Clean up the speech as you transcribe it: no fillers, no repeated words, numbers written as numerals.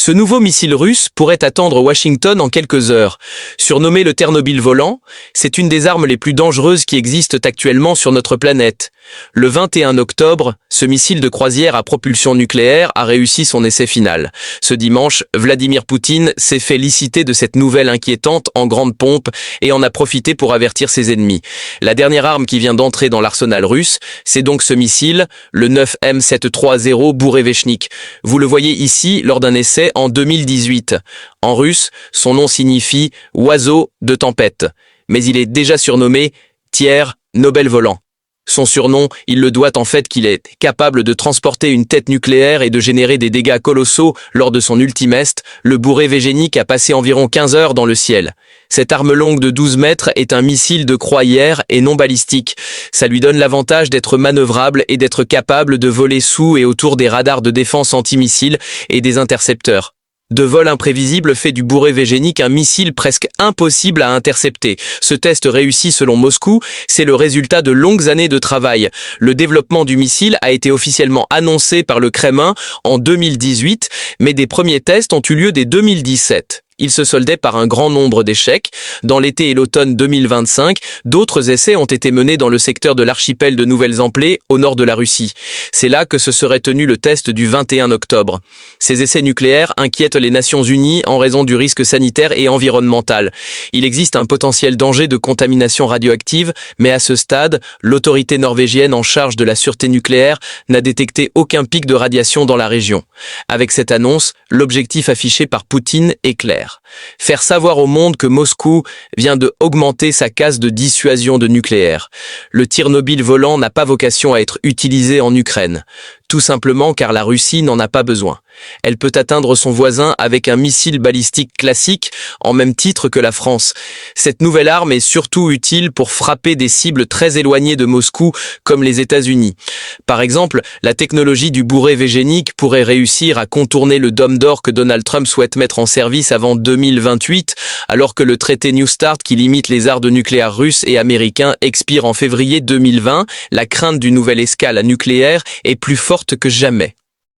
Ce nouveau missile russe pourrait atteindre Washington en quelques heures. Surnommé le Tchernobyl volant, c'est une des armes les plus dangereuses qui existent actuellement sur notre planète. Le 21 octobre, ce missile de croisière à propulsion nucléaire a réussi son essai final. Ce dimanche, Vladimir Poutine s'est félicité de cette nouvelle inquiétante en grande pompe et en a profité pour avertir ses ennemis. La dernière arme qui vient d'entrer dans l'arsenal russe, c'est donc ce missile, le 9M730 Boureveshnik. Vous le voyez ici lors d'un essai en 2018. En russe, son nom signifie « oiseau de tempête », mais il est déjà surnommé « Tchernobyle volant ». Son surnom, il le doit en fait qu'il est capable de transporter une tête nucléaire et de générer des dégâts colossaux. Lors de son ultime est, le Boureveshnik a passé environ 15 heures dans le ciel. Cette arme longue de 12 mètres est un missile de croisière et non balistique. Ça lui donne l'avantage d'être manœuvrable et d'être capable de voler sous et autour des radars de défense antimissiles et des intercepteurs. De vol imprévisible fait du Boureveshnik un missile presque impossible à intercepter. Ce test réussi selon Moscou, c'est le résultat de longues années de travail. Le développement du missile a été officiellement annoncé par le Kremlin en 2018, mais des premiers tests ont eu lieu dès 2017. Il se soldait par un grand nombre d'échecs. Dans l'été et l'automne 2025, d'autres essais ont été menés dans le secteur de l'archipel de Nouvelle-Zélande, au nord de la Russie. C'est là que se serait tenu le test du 21 octobre. Ces essais nucléaires inquiètent les Nations Unies en raison du risque sanitaire et environnemental. Il existe un potentiel danger de contamination radioactive, mais à ce stade, l'autorité norvégienne en charge de la sûreté nucléaire n'a détecté aucun pic de radiation dans la région. Avec cette annonce, l'objectif affiché par Poutine est clair. Faire savoir au monde que Moscou vient de augmenter sa casse de dissuasion de nucléaire. Le Tchernobyl volant n'a pas vocation à être utilisé en Ukraine. Tout simplement car la Russie n'en a pas besoin. Elle peut atteindre son voisin avec un missile balistique classique, en même titre que la France. Cette nouvelle arme est surtout utile pour frapper des cibles très éloignées de Moscou, comme les États-Unis. Par exemple, la technologie du Boureveshnik pourrait réussir à contourner le dôme d'or que Donald Trump souhaite mettre en service avant 2028, alors que le traité New START qui limite les armes nucléaires russes et américains expire en février 2020. La crainte d'une nouvelle escale nucléaire est plus forte que jamais.